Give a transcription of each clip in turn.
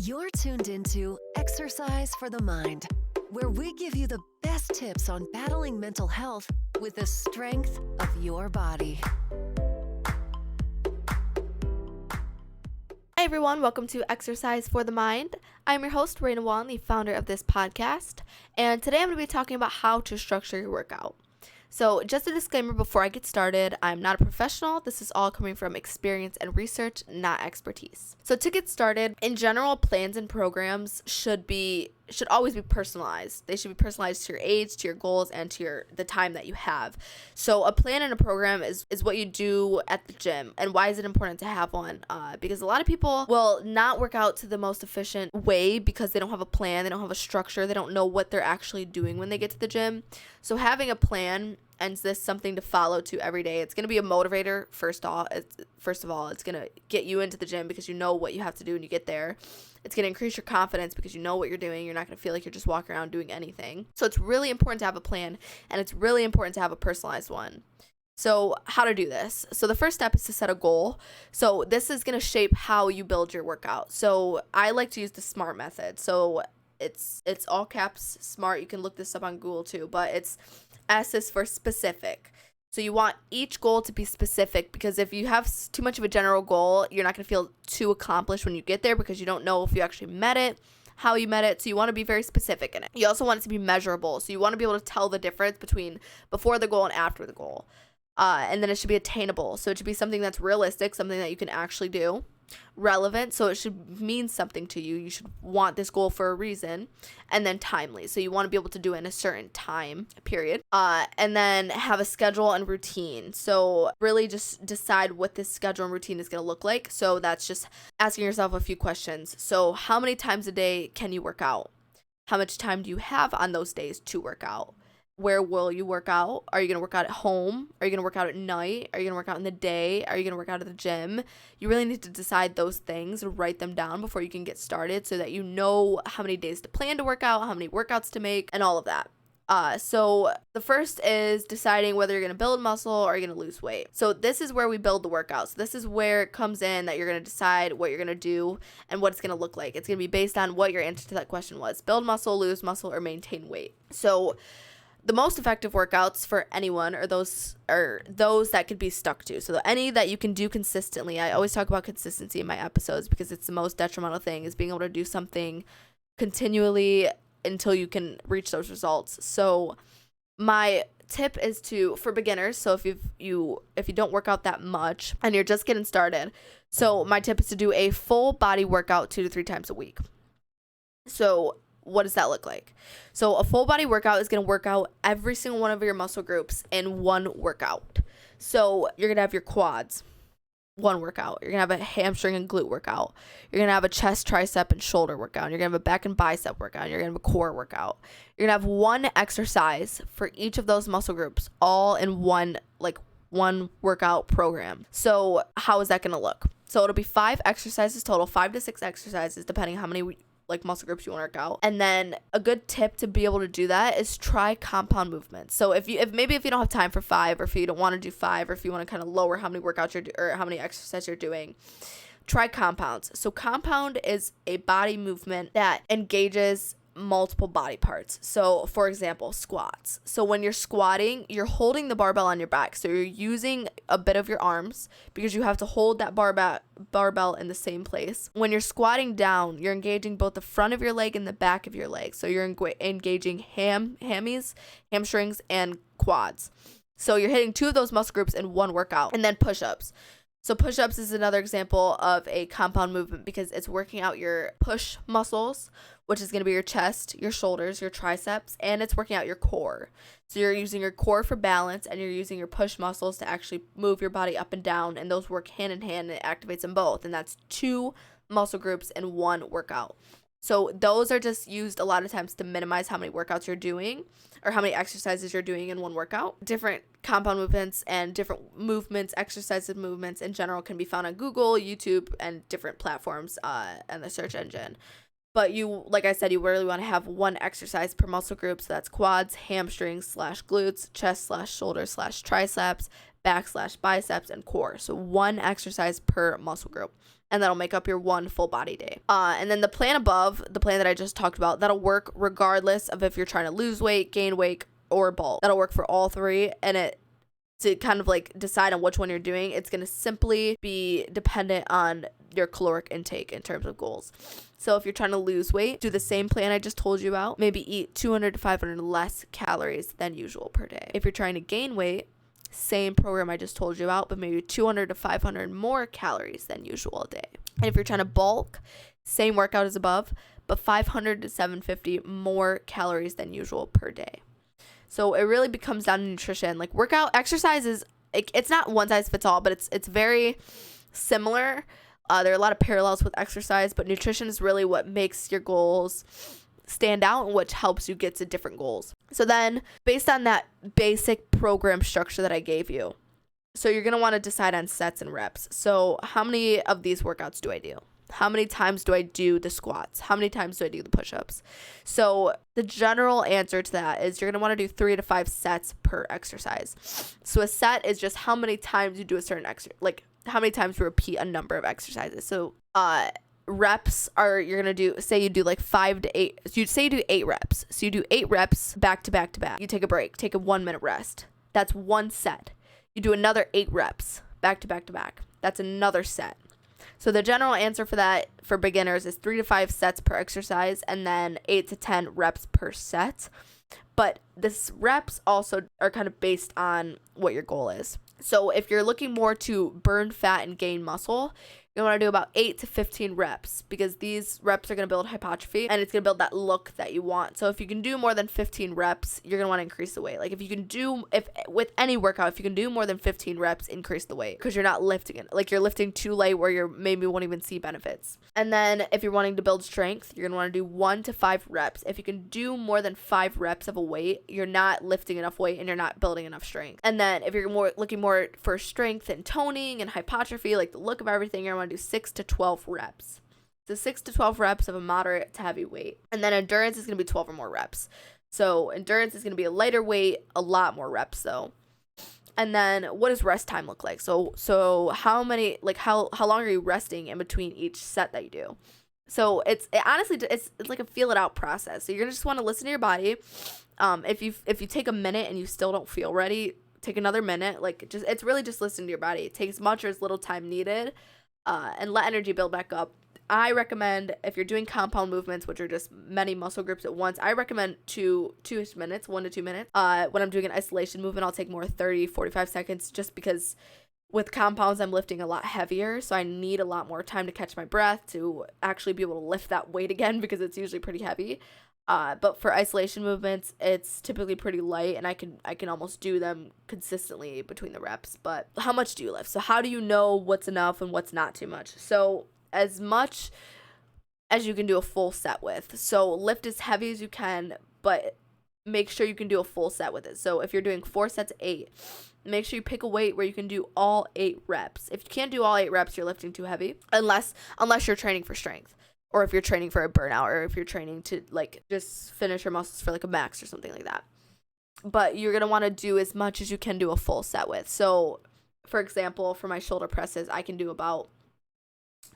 You're tuned into Exercise for the Mind, where we give you the best tips on battling mental health with the strength of your body. Hi everyone, welcome to Exercise for the Mind. I'm your host, Raina Wall, the founder of this podcast, and today I'm going to be talking about how to structure your workout. So just a disclaimer before I get started, I'm not a professional. This is all coming from experience and research, not expertise. So to get started, in general, plans and programs should always be personalized. They should be personalized to your age, to your goals, and to the time that you have. So a plan and a program is what you do at the gym. And why is it important to have one? Because a lot of people will not work out to the most efficient way because they don't have a plan, they don't have a structure, they don't know what they're actually doing when they get to the gym. So having a plan and this something to follow to every day, it's going to be a motivator. First of all, it's going to get you into the gym because you know what you have to do when you get there. It's going to increase your confidence because you know what you're doing. You're not going to feel like you're just walking around doing anything. So it's really important to have a plan, and it's really important to have a personalized one. So how to do this? So the first step is to set a goal. So this is going to shape how you build your workout. So I like to use the SMART method. So it's all caps SMART. You can look this up on Google too, but it's S is for specific. So you want each goal to be specific, because if you have too much of a general goal, you're not going to feel too accomplished when you get there because you don't know if you actually met it, how you met it. So you want to be very specific in it. You also want it to be measurable. So you want to be able to tell the difference between before the goal and after the goal. And then it should be attainable. So it should be something that's realistic, something that you can actually do. Relevant, so it should mean something to you. You should want this goal for a reason. And then timely, so you want to be able to do it in a certain time period. And then have a schedule and routine. So really just decide what this schedule and routine is going to look like. So that's just asking yourself a few questions. So how many times a day can you work out? How much time do you have on those days to work out? Where will you work out? Are you going to work out at home? Are you going to work out at night? Are you going to work out in the day? Are you going to work out at the gym? You really need to decide those things and write them down before you can get started, so that you know how many days to plan to work out, how many workouts to make, and all of that. So the first is deciding whether you're going to build muscle or you're going to lose weight. So this is where we build the workouts. This is where it comes in that you're going to decide what you're going to do and what it's going to look like. It's going to be based on what your answer to that question was: build muscle, lose muscle, or maintain weight. So the most effective workouts for anyone are those that could be stuck to. So any that you can do consistently. I always talk about consistency in my episodes because it's the most detrimental thing, is being able to do something continually until you can reach those results. So my tip is for beginners. So if you don't work out that much and you're just getting started, so my tip is to do a full body workout 2 to 3 times a week. So what does that look like? So a full body workout is going to work out every single one of your muscle groups in one workout. So you're going to have your quads, one workout. You're going to have a hamstring and glute workout. You're going to have a chest, tricep, and shoulder workout. You're going to have a back and bicep workout. You're going to have a core workout. You're going to have one exercise for each of those muscle groups, all in one workout program. So how is that going to look? So it'll be 5 exercises total, 5 to 6 exercises, depending on how many muscle groups you want to work out. And then a good tip to be able to do that is try compound movements. So if you don't have time for 5, or if you don't want to do 5, or if you want to kind of lower how many workouts or how many exercises you're doing, try compounds. So compound is a body movement that engages multiple body parts. So for example, squats. So when you're squatting, you're holding the barbell on your back. So you're using a bit of your arms because you have to hold that barbell in the same place. When you're squatting down, you're engaging both the front of your leg and the back of your leg. So you're engaging hamstrings, and quads. So you're hitting 2 of those muscle groups in one workout. And then push-ups. So push-ups is another example of a compound movement because it's working out your push muscles, which is going to be your chest, your shoulders, your triceps, and it's working out your core. So you're using your core for balance, and you're using your push muscles to actually move your body up and down, and those work hand in hand, and it activates them both, and that's 2 muscle groups in one workout. So those are just used a lot of times to minimize how many workouts you're doing or how many exercises you're doing in one workout. Different compound movements and different movements, exercises movements in general, can be found on Google, YouTube, and different platforms and the search engine. But you, like I said, you really want to have one exercise per muscle group. So that's quads, hamstrings / glutes, chest / shoulder / triceps, back / biceps, and core. So one exercise per muscle group. And that'll make up your one full body day. And then the plan above, the plan that I just talked about, that'll work regardless of if you're trying to lose weight, gain weight, or bulk. That'll work for all three. And to kind of like decide on which one you're doing, it's going to simply be dependent on your caloric intake in terms of goals. So if you're trying to lose weight, do the same plan I just told you about. Maybe eat 200 to 500 less calories than usual per day. If you're trying to gain weight, same program I just told you about, but maybe 200 to 500 more calories than usual a day. And if you're trying to bulk, same workout as above, but 500 to 750 more calories than usual per day. So it really becomes down to nutrition. Like workout exercises, it's not one size fits all, but it's very similar. There are a lot of parallels with exercise, but nutrition is really what makes your goals stand out and which helps you get to different goals. So then based on that basic program structure that I gave you, so you're going to want to decide on sets and reps. So how many of these workouts do I do? How many times do I do the squats? How many times do I do the push-ups? So the general answer to that is you're going to want to do 3 to 5 sets per exercise. So a set is just how many times you do a certain exercise, like how many times you repeat a number of exercises. So reps are, you're going to do, say you do like 5 to 8. So you say you do 8 reps. So you do 8 reps back to back to back. You take a break, take a 1-minute rest. That's one set. You do another 8 reps back to back to back. That's another set. So the general answer for that for beginners is 3 to 5 sets per exercise and then 8 to 10 reps per set. But this reps also are kind of based on what your goal is. So if you're looking more to burn fat and gain muscle, you want to do about 8 to 15 reps because these reps are going to build hypertrophy and it's going to build that look that you want. So if you can do more than 15 reps, you're going to want to increase the weight. Like if you can do, if with any workout, if you can do more than 15 reps, increase the weight because you're not lifting it. Like you're lifting too light where you maybe won't even see benefits. And then if you're wanting to build strength, you're going to want to do 1 to 5 reps. If you can do more than 5 reps of a weight, you're not lifting enough weight and you're not building enough strength. And then if you're looking more for strength and toning and hypertrophy, like the look of everything, you're going to do 6 to 12 reps. So 6 to 12 reps of a moderate to heavy weight. And then endurance is going to be 12 or more reps. So endurance is going to be a lighter weight, a lot more reps though. And then what does rest time look like? So how many, like how long are you resting in between each set that you do? So it's like a feel it out process. So you're going to just want to listen to your body. If you take a minute and you still don't feel ready, take another minute. Like it's really just listen to your body. It takes much or as little time needed. And let energy build back up. I recommend if you're doing compound movements, which are just many muscle groups at once, I recommend 1 to 2 minutes. When I'm doing an isolation movement, I'll take more 30, 45 seconds just because with compounds, I'm lifting a lot heavier. So I need a lot more time to catch my breath to actually be able to lift that weight again because it's usually pretty heavy. But for isolation movements, it's typically pretty light and I can almost do them consistently between the reps. But how much do you lift? So how do you know what's enough and what's not too much? So as much as you can do a full set with. So lift as heavy as you can, but make sure you can do a full set with it. So if you're doing 4 sets of 8, make sure you pick a weight where you can do all 8 reps. If you can't do all 8 reps, you're lifting too heavy, unless you're training for strength. Or if you're training for a burnout, or if you're training to like just finish your muscles for like a max or something like that. But you're going to want to do as much as you can do a full set with. So for example, for my shoulder presses, I can do about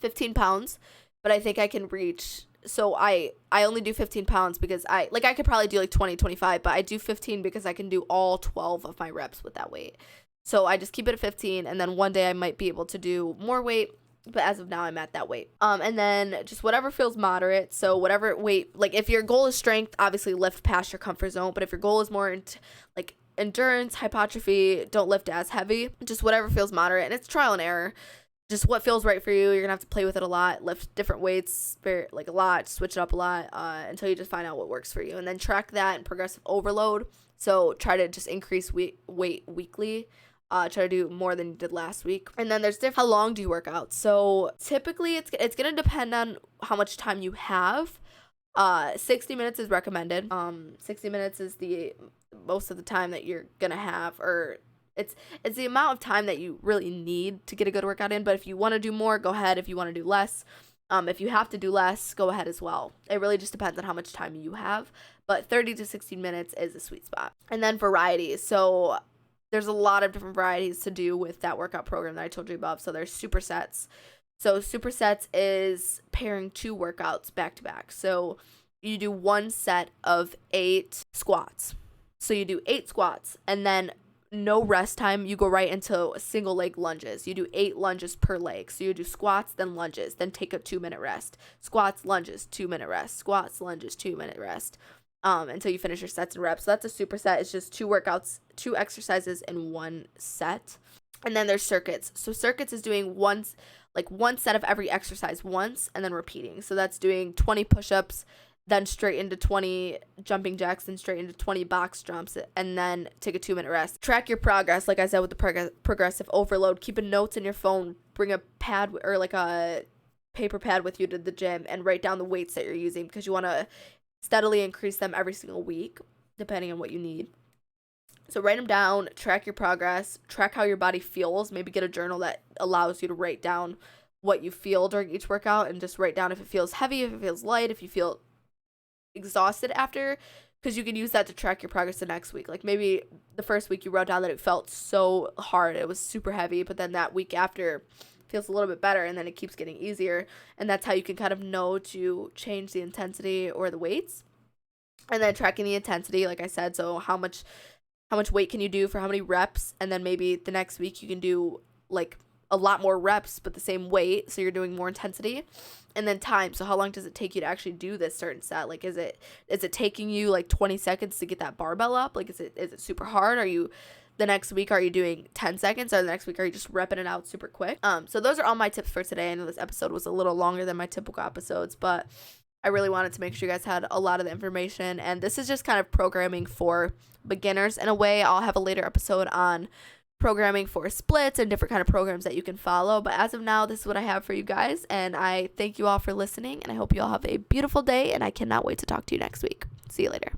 15 pounds, but I think I can reach, so I only do 15 pounds because I could probably do like 20, 25, but I do 15 because I can do all 12 of my reps with that weight. So I just keep it at 15, and then one day I might be able to do more weight. But as of now, I'm at that weight. And then just whatever feels moderate. So whatever weight, like if your goal is strength, obviously lift past your comfort zone. But if your goal is more like endurance, hypertrophy, don't lift as heavy. Just whatever feels moderate. And it's trial and error. Just what feels right for you. You're going to have to play with it a lot. Lift different weights, like a lot. Switch it up a lot until you just find out what works for you. And then track that in progressive overload. So try to just increase weight weekly. Try to do more than you did last week. And then there's how long do you work out? So typically it's going to depend on how much time you have. 60 minutes is recommended. 60 minutes is the most of the time that you're going to have, or it's the amount of time that you really need to get a good workout in. But if you want to do more, go ahead. If you want to do less, If you have to do less, go ahead as well. It really just depends on how much time you have, but 30 to 16 minutes is a sweet spot. And then varieties. So there's a lot of different varieties to do with that workout program that I told you about. So there's supersets. So supersets is pairing 2 workouts back to back. So you do 1 set of 8 squats. So you do 8 squats, and then no rest time. You go right into single leg lunges. You do 8 lunges per leg. So you do squats, then lunges, then take a 2-minute rest. Squats, lunges, 2-minute rest. Squats, lunges, 2-minute rest. Until you finish your sets and reps. So that's a superset. It's just 2 workouts, 2 exercises in 1 set. And then there's circuits. So circuits is doing one set of every exercise once and then repeating. So that's doing 20 push-ups, then straight into 20 jumping jacks, then straight into 20 box jumps, and then take a 2-minute rest. Track your progress, like I said, with the progressive overload. Keep a notes in your phone. Bring a pad or like a paper pad with you to the gym and write down the weights that you're using, because you want to steadily increase them every single week, depending on what you need. So write them down, track your progress, track how your body feels. Maybe get a journal that allows you to write down what you feel during each workout, and just write down if it feels heavy, if it feels light, if you feel exhausted after, because you can use that to track your progress the next week. Like maybe the first week you wrote down that it felt so hard, it was super heavy, but then that week after feels a little bit better, and then it keeps getting easier, and that's how you can kind of know to change the intensity or the weights. And then tracking the intensity, like I said, so how much weight can you do for how many reps, and then maybe the next week you can do like a lot more reps but the same weight, so you're doing more intensity. And then time, so how long does it take you to actually do this certain set? Like is it taking you like 20 seconds to get that barbell up? Like is it super hard? Are you the next week, are you doing 10 seconds, or the next week are you just repping it out super quick? So those are all my tips for today. I know this episode was a little longer than my typical episodes, but I really wanted to make sure you guys had a lot of the information, and this is just kind of programming for beginners in a way. I'll have a later episode on programming for splits and different kind of programs that you can follow, but as of now, this is what I have for you guys, and I thank you all for listening, and I hope you all have a beautiful day, and I cannot wait to talk to you next week. See you later.